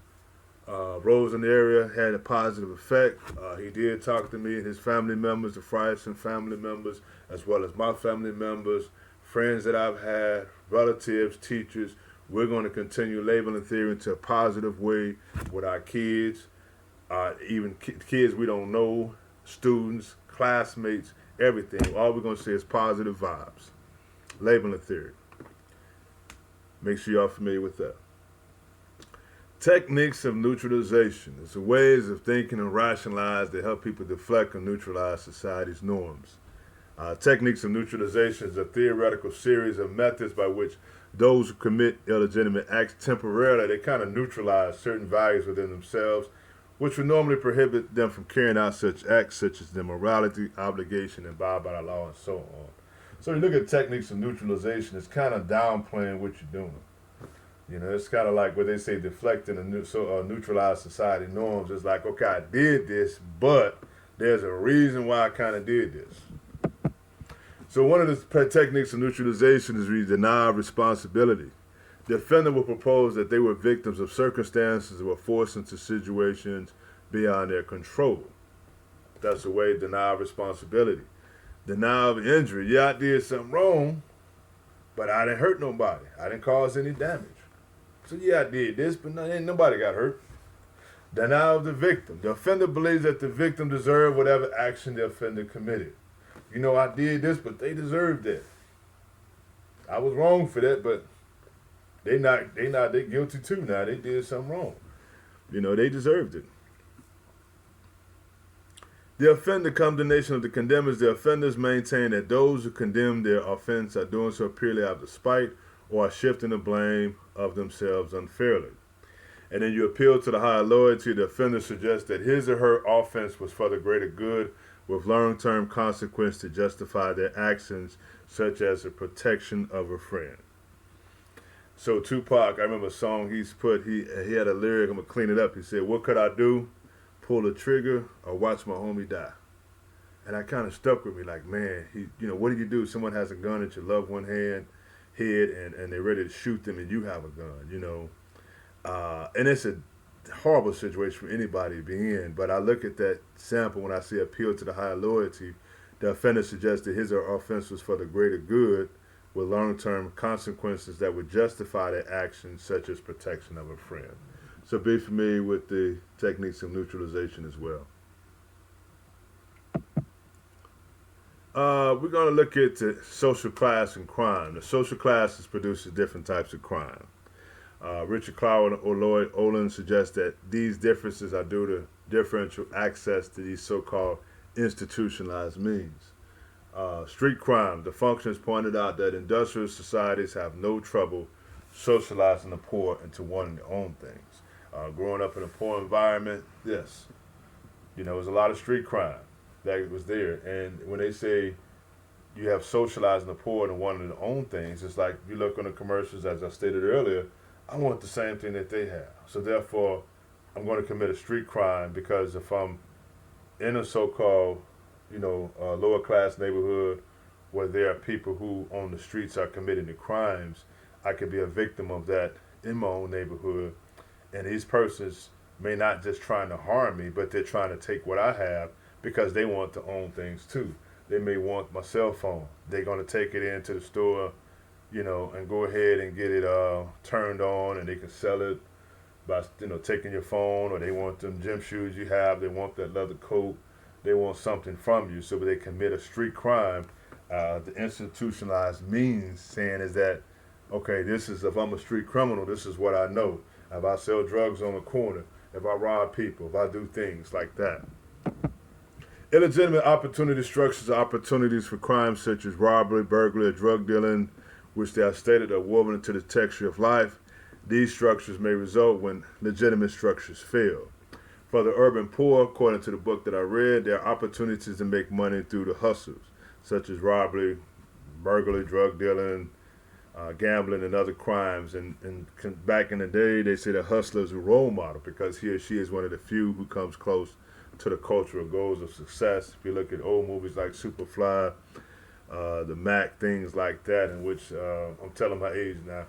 rose in the area, had a positive effect. He did talk to me and his family members, the Frierson family members, as well as my family members, friends that I've had, relatives, teachers. We're going to continue labeling theory into a positive way with our kids, even kids we don't know, students, classmates, everything. All we're going to say is positive vibes. Labeling theory. Make sure y'all familiar with that. Techniques of neutralization. It's the ways of thinking and rationalize that help people deflect or neutralize society's norms. Techniques of neutralization is a theoretical series of methods by which those who commit illegitimate acts temporarily, they kind of neutralize certain values within themselves, which would normally prohibit them from carrying out such acts such as immorality, obligation, and abide by the law, and so on. So you look at techniques of neutralization, it's kind of downplaying what you're doing. It's kind of like what they say, deflecting and neutralize society norms. It's like, okay, I did this, but there's a reason why I kind of did this. So one of the techniques of neutralization is we deny responsibility. The offender will propose that they were victims of circumstances that were forced into situations beyond their control. That's the way to deny responsibility. Denial of injury. Yeah, I did something wrong, but I didn't hurt nobody. I didn't cause any damage. So yeah, I did this, but ain't nobody got hurt. Denial of the victim. The offender believes that the victim deserved whatever action the offender committed. I did this, but they deserved that. I was wrong for that, but they guilty too now. They did something wrong. They deserved it. The offender condemnation of the condemners. The offenders maintain that those who condemn their offense are doing so purely out of spite or are shifting the blame of themselves unfairly. And then you appeal to the higher loyalty. The offender suggests that his or her offense was for the greater good, with long-term consequence to justify their actions, such as the protection of a friend. So Tupac, I remember a song he had a lyric, I'm going to clean it up. He said, what could I do? Pull the trigger or watch my homie die? And that kind of stuck with me, like, man, what do you do? Someone has a gun at your loved one head, and they're ready to shoot them, and you have a gun, and it's a horrible situation for anybody to be in. But I look at that sample when I see appeal to the higher loyalty. The offender suggests that his or her offense was for the greater good, with long-term consequences that would justify their actions, such as protection of a friend. So be familiar with the techniques of neutralization as well. We're going to look at the social class and crime. The social classes produces different types of crime. Richard Clower or Lloyd Olin suggests that these differences are due to differential access to these so-called institutionalized means. Street crime. The functionist pointed out that industrial societies have no trouble socializing the poor into wanting to own things. Growing up in a poor environment, yes, there's a lot of street crime that was there. And when they say you have socializing the poor and wanting to own things, it's like you look on the commercials, as I stated earlier, I want the same thing that they have. So therefore, I'm going to commit a street crime because if I'm in a so-called, lower class neighborhood where there are people who on the streets are committing the crimes, I could be a victim of that in my own neighborhood. And these persons may not just trying to harm me, but they're trying to take what I have because they want to own things too. They may want my cell phone. They're going to take it into the store, and go ahead and get it turned on, and they can sell it by, taking your phone, or they want them gym shoes you have. They want that leather coat. They want something from you, so they commit a street crime. The institutionalized means saying is that, okay, if I'm a street criminal, this is what I know. If I sell drugs on the corner, if I rob people, if I do things like that. Illegitimate opportunity structures are opportunities for crimes such as robbery, burglary, or drug dealing, which they are stated are woven into the texture of life. These structures may result when legitimate structures fail. For the urban poor, according to the book that I read, there are opportunities to make money through the hustles, such as robbery, burglary, drug dealing, gambling, and other crimes. And back in the day, they say the hustler is a role model because he or she is one of the few who comes close to the cultural goals of success. If you look at old movies like Superfly, the Mac, things like that, in which I'm telling my age now.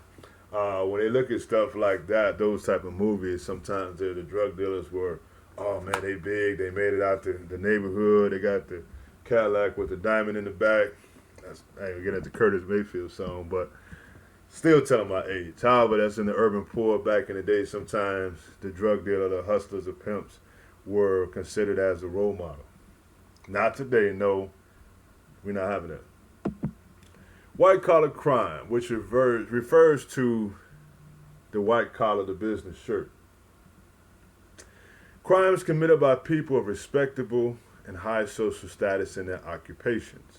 When they look at stuff like that, those type of movies, sometimes the drug dealers were, oh man, they big, they made it out the neighborhood, they got the Cadillac with the diamond in the back. We're getting at the Curtis Mayfield song, but still telling my age. However, that's in the urban poor. Back in the day, sometimes the drug dealer, the hustlers, the pimps were considered as a role model. Not today, no, we're not having that. White collar crime, which refers to the white collar, the business shirt. Crimes committed by people of respectable and high social status in their occupations.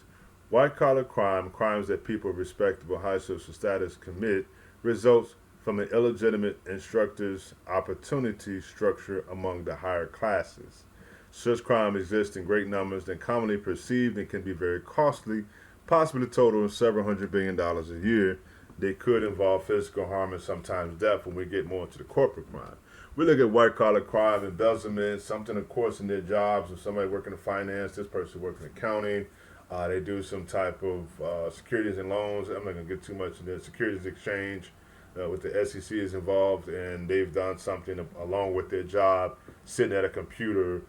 White collar crime, crimes that people of respectable high social status commit, results from an illegitimate instructor's opportunity structure among the higher classes. Such crime exists in great numbers and commonly perceived and can be very costly, possibly totaling several $100 billion a year. They could involve physical harm and sometimes death when we get more into the corporate crime. We look at white collar crime, embezzlement, something of course in their jobs. If somebody working in finance, this person working in accounting, they do some type of securities and loans. I'm not going to get too much into the securities exchange with the SEC is involved, and they've done something along with their job, sitting at a computer,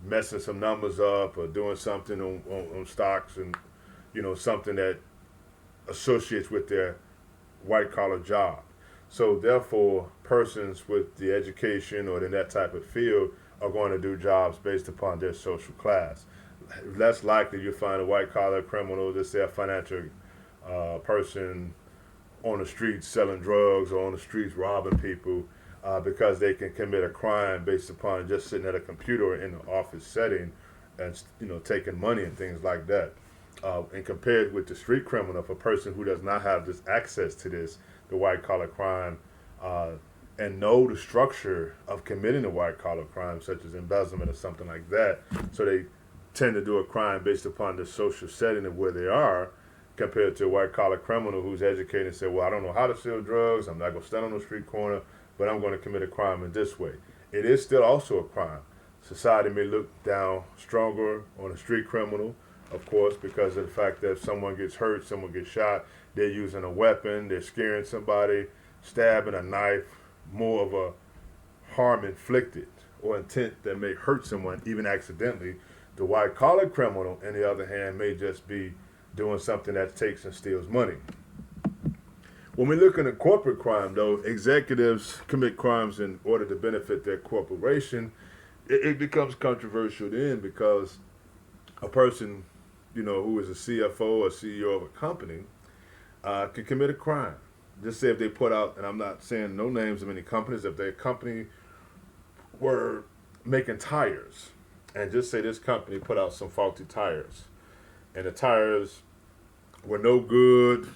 messing some numbers up or doing something on stocks and, something that associates with their white collar job. So therefore, persons with the education or in that type of field are going to do jobs based upon their social class. Less likely you'll find a white collar criminal, let's say a financial person on the streets selling drugs or on the streets robbing people because they can commit a crime based upon just sitting at a computer or in an office setting and taking money and things like that. And compared with the street criminal, if a person who does not have this access to this, the white collar crime, and know the structure of committing a white collar crime, such as embezzlement or something like that, so they tend to do a crime based upon the social setting of where they are, compared to a white collar criminal who's educated and said, well, I don't know how to sell drugs, I'm not going to stand on the street corner, but I'm going to commit a crime in this way. It is still also a crime. Society may look down stronger on a street criminal, of course, because of the fact that if someone gets hurt, someone gets shot, they're using a weapon, they're scaring somebody, stabbing a knife, more of a harm inflicted or intent that may hurt someone, even accidentally. The white collar criminal, on the other hand, may just be doing something that takes and steals money. When we look at corporate crime, though, executives commit crimes in order to benefit their corporation. It becomes controversial then because a person, who is a CFO or CEO of a company can commit a crime. Just say if they put out, and I'm not saying no names of any companies, if their company were making tires, and just say this company put out some faulty tires, and the tires were no good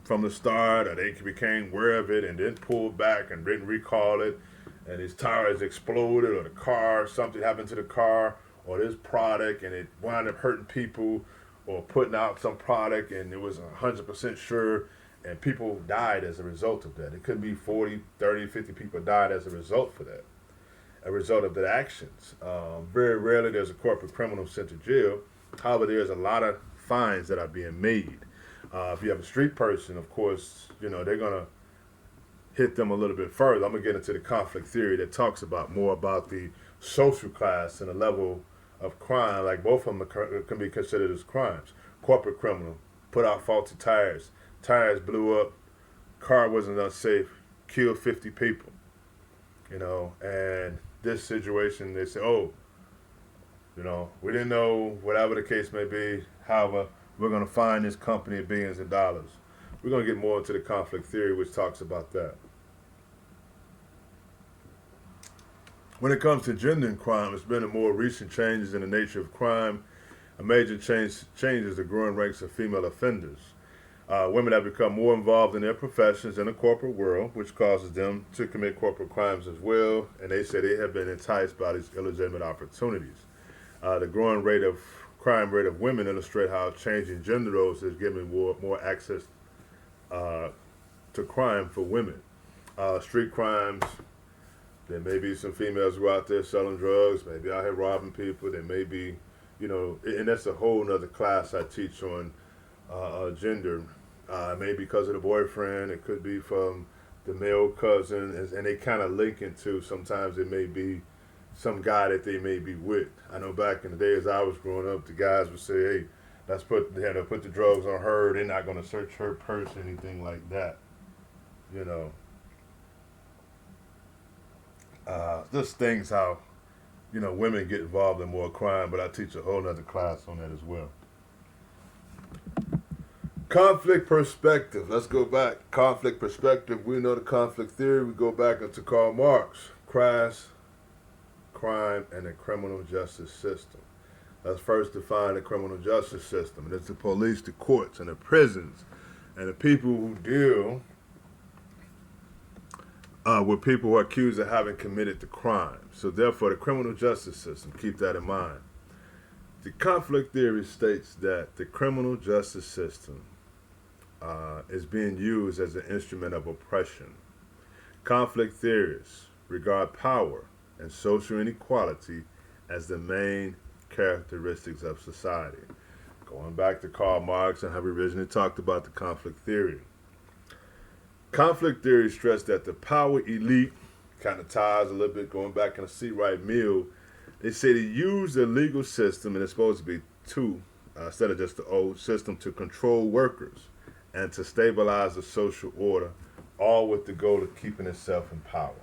from the start, or they became aware of it and then pulled back and didn't recall it, and his tires exploded, or the car, something happened to the car or this product and it wound up hurting people, or putting out some product and it was 100% sure, and people died as a result of that. It could be 40, 30, 50 people died as a result for that, a result of the actions. Very rarely there's a corporate criminal sent to jail. However, there's a lot of fines that are being made. If you have a street person, of course, they're going to hit them a little bit further. I'm going to get into the conflict theory that talks about more about the social class and the level of crime. Like both of them can be considered as crimes. Corporate criminal, put out faulty tires, tires blew up, car wasn't unsafe, killed 50 people. And this situation, they say, we didn't know, whatever the case may be. However, we're going to fine this company billions of dollars. We're going to get more into the conflict theory, which talks about that. When it comes to gender and crime, it's been a more recent changes in the nature of crime. A major change is the growing ranks of female offenders. Women have become more involved in their professions in the corporate world, which causes them to commit corporate crimes as well, and they say they have been enticed by these illegitimate opportunities. The growing crime rate of women illustrate how changing gender roles is giving more access to crime for women. Street crimes, there may be some females who are out there selling drugs, maybe out here robbing people, there may be, and that's a whole nother class I teach on gender. Maybe because of the boyfriend, it could be from the male cousin, and they kind of link into, sometimes it may be some guy that they may be with. I know back in the days I was growing up, the guys would say, hey, let's put the drugs on her. They're not going to search her purse or anything like that. Just things how, women get involved in more crime, but I teach a whole other class on that as well. Conflict perspective. Let's go back. Conflict perspective. We know the conflict theory. We go back into Karl Marx. Crass, crime, and the criminal justice system. Let's first define the criminal justice system. And it's the police, the courts, and the prisons, and the people who deal with people who are accused of having committed the crime. So therefore, the criminal justice system, keep that in mind. The conflict theory states that the criminal justice system is being used as an instrument of oppression. Conflict theorists regard power and social inequality as the main characteristics of society. Going back to Karl Marx and how we originally talked about the conflict theory. Conflict theory stressed that the power elite, kind of ties a little bit going back in the C. Wright Mill, they say they use the legal system, and it's supposed to be two, instead of just the old system, to control workers and to stabilize the social order, all with the goal of keeping itself in power.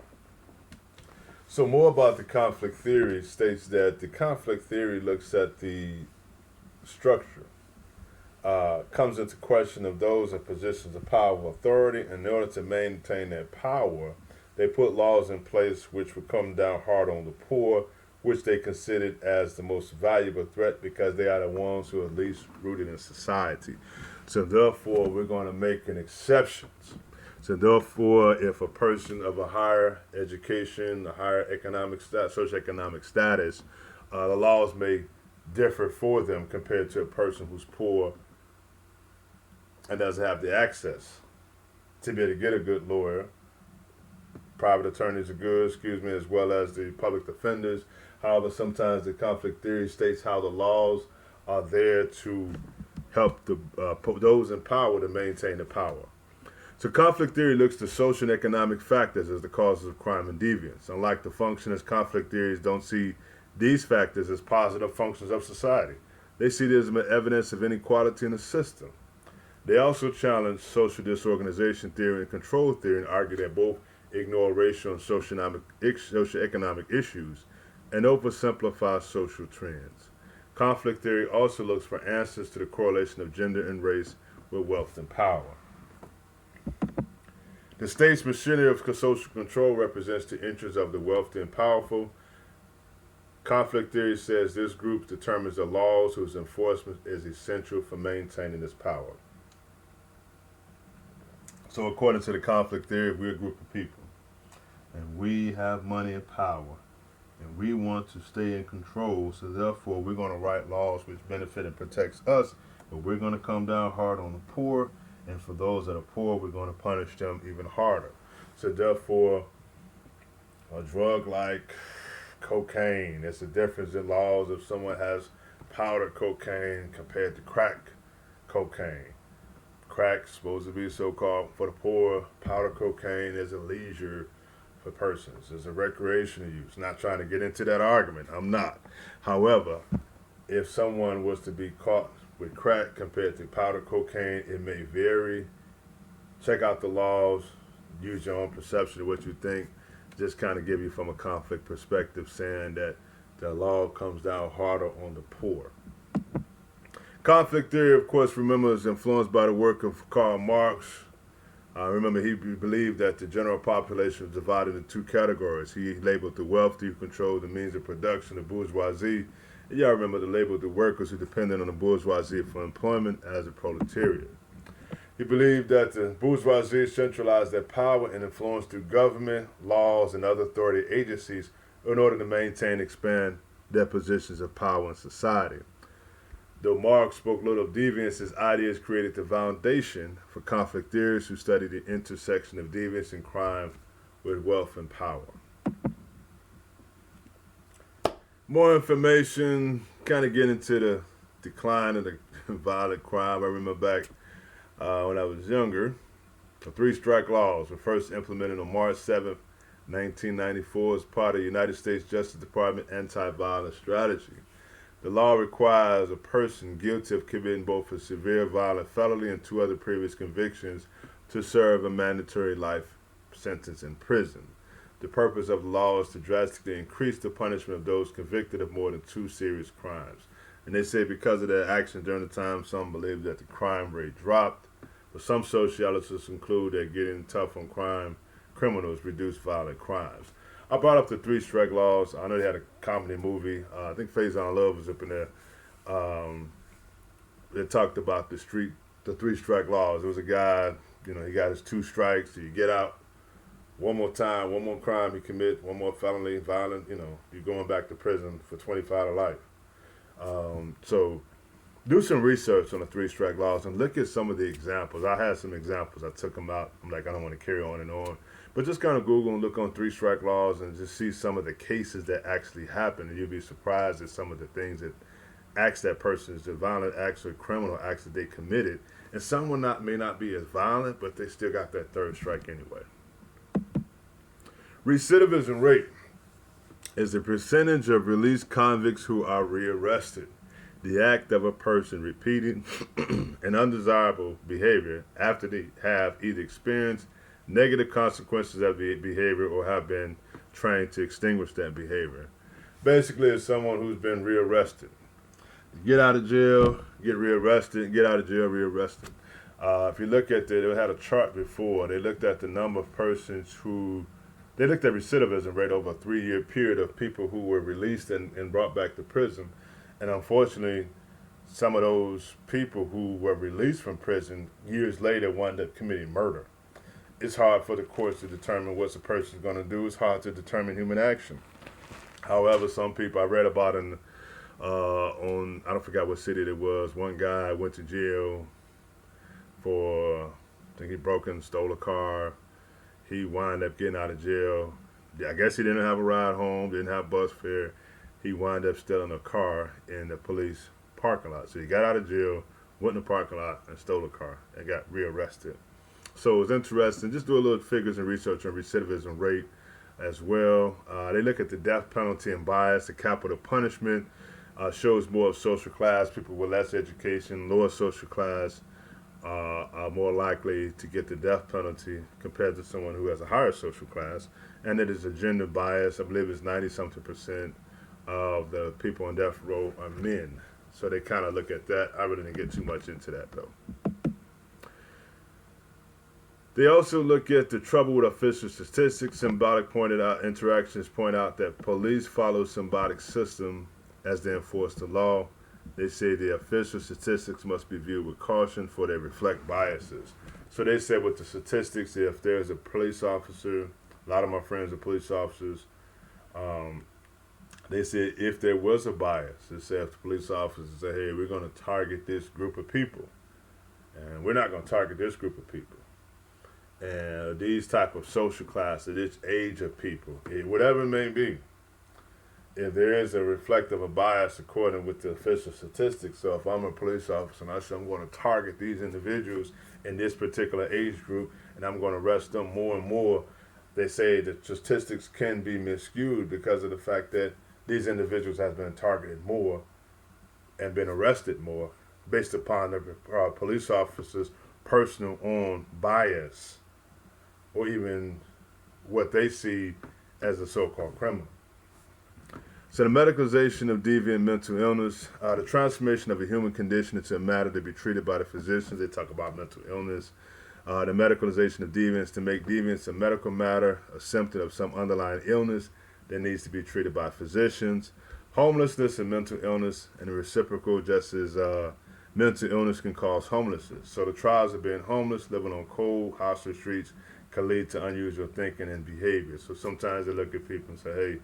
So more about the conflict theory states that the conflict theory looks at the structure, comes into question of those in positions of power or authority, and in order to maintain their power, they put laws in place which would come down hard on the poor, which they considered as the most valuable threat because they are the ones who are least rooted in society. So therefore, we're going to make an exception. So therefore, if a person of a higher education, a higher socioeconomic status, the laws may differ for them compared to a person who's poor and doesn't have the access to be able to get a good lawyer. Private attorneys are good, as well as the public defenders. However, sometimes the conflict theory states how the laws are there to help those in power to maintain the power. So conflict theory looks to social and economic factors as the causes of crime and deviance. Unlike the functionalist, conflict theories don't see these factors as positive functions of society. They see this as evidence of inequality in the system. They also challenge social disorganization theory and control theory and argue that both ignore racial and socioeconomic issues and oversimplify social trends. Conflict theory also looks for answers to the correlation of gender and race with wealth and power. The state's machinery of social control represents the interests of the wealthy and powerful. Conflict theory says this group determines the laws whose enforcement is essential for maintaining its power. So according to the conflict theory, we're a group of people, and we have money and power, and we want to stay in control, so therefore we're going to write laws which benefit and protects us, but we're going to come down hard on the poor, and for those that are poor, we're going to punish them even harder. So therefore, a drug like cocaine, there's a difference in laws if someone has powder cocaine compared to crack cocaine. Crack's supposed to be so-called for the poor. Powder cocaine is a leisure for persons. It's a recreational use. Not trying to get into that argument. I'm not. However, if someone was to be caught with crack compared to powder cocaine, it may vary. Check out the laws. Use your own perception of what you think. Just kind of give you from a conflict perspective, saying that the law comes down harder on the poor. Conflict theory, of course, remember, is influenced by the work of Karl Marx. Remember, he believed that the general population was divided into two categories. He labeled the wealthy who controlled the means of production, the bourgeoisie. And y'all remember the label the workers who depended on the bourgeoisie for employment as the proletariat. He believed that the bourgeoisie centralized their power and influence through government, laws, and other authority agencies in order to maintain and expand their positions of power in society. Though Marx spoke little of deviance, his ideas created the foundation for conflict theorists who studied the intersection of deviance and crime with wealth and power. More information, kind of get into the decline of the violent crime. I remember back when I was younger, the three-strike laws were first implemented on March 7th, 1994 as part of the United States Justice Department anti-violence strategy. The law requires a person guilty of committing both a severe violent felony and two other previous convictions to serve a mandatory life sentence in prison. The purpose of the law is to drastically increase the punishment of those convicted of more than two serious crimes. And they say because of their actions during the time, some believe that the crime rate dropped, but some sociologists conclude that getting tough on criminals reduce violent crimes. I brought up the three-strike laws. I know they had a comedy movie. I think Faison Love was up in there. They talked about the three-strike laws. There was a guy, he got his two strikes. So you get out one more time, one more crime you commit, one more felony, violent, you're going back to prison for 25 to life. So do some research on the three-strike laws and look at some of the examples. I had some examples. I took them out. I'm like, I don't want to carry on and on. But just kind of Google and look on three-strike laws and just see some of the cases that actually happen. And you'll be surprised at some of the things that acts that person is the violent acts or criminal acts that they committed. And some may not be as violent, but they still got that third strike anyway. Recidivism rate is the percentage of released convicts who are rearrested. The act of a person repeating an undesirable behavior after they have either experienced negative consequences of the behavior or have been trained to extinguish that behavior. Basically, it's someone who's been rearrested. Get out of jail, get rearrested, get out of jail, rearrested. If you look at they had a chart before, they looked at the number of persons they looked at recidivism rate over a 3-year period of people who were released and brought back to prison. And unfortunately, some of those people who were released from prison years later wound up committing murder. It's hard for the courts to determine what a person's going to do. It's hard to determine human action. However, some people I read about I don't forget what city it was. One guy went to jail for, I think he broke and stole a car. He wound up getting out of jail. I guess he didn't have a ride home, didn't have bus fare. He wound up stealing a car in the police parking lot. So he got out of jail, went in the parking lot, and stole a car and got rearrested. So it was interesting. Just do a little figures and research on recidivism rate as well. They look at the death penalty and bias. The capital punishment shows more of social class. People with less education, lower social class are more likely to get the death penalty compared to someone who has a higher social class. And it is a gender bias. I believe it's 90-something% of the people on death row are men. So they kind of look at that. I really didn't get too much into that, though. They also look at the trouble with official statistics. Symbolic pointed out, interactionists point out that police follow symbolic system as they enforce the law. They say the official statistics must be viewed with caution, for they reflect biases. So they said with the statistics, if there's a police officer, a lot of my friends are police officers, they said if there was a bias, they said if the police officers say, hey, we're going to target this group of people, and we're not going to target this group of people. And these type of social classes, this age of people, whatever it may be, if there is a reflective of bias according with the official statistics, so if I'm a police officer and I say I'm going to target these individuals in this particular age group and I'm going to arrest them more and more, they say that statistics can be miscued because of the fact that these individuals have been targeted more and been arrested more based upon the police officers' personal own bias or even what they see as a so-called criminal. So the medicalization of deviant mental illness, the transformation of a human condition into a matter to be treated by the physicians. They talk about mental illness. The medicalization of deviance to make deviance a medical matter, a symptom of some underlying illness that needs to be treated by physicians. Homelessness and mental illness, and the reciprocal, just as mental illness can cause homelessness. So the trials of being homeless, living on cold, hostile streets, can lead to unusual thinking and behavior. So sometimes they look at people and say, hey,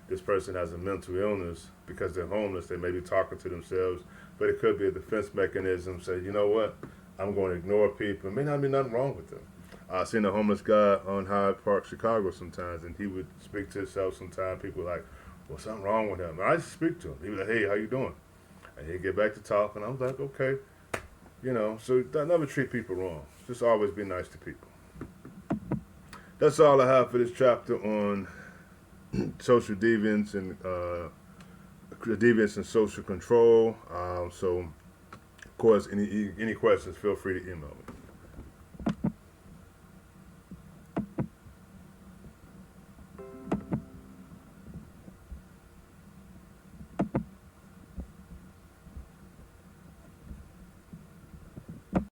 this person has a mental illness because they're homeless. They may be talking to themselves, but it could be a defense mechanism. Say, you know what? I'm going to ignore people. It may not be nothing wrong with them. I've seen a homeless guy on Hyde Park, Chicago sometimes, and he would speak to himself sometimes. People were like, well, something wrong with him. And I just speak to him. He was like, hey, how you doing? And he'd get back to talking. I was like, okay. You know, so never treat people wrong. Just always be nice to people. That's all I have for this chapter on social deviance and deviance and social control. So, of course, any questions, feel free to email me.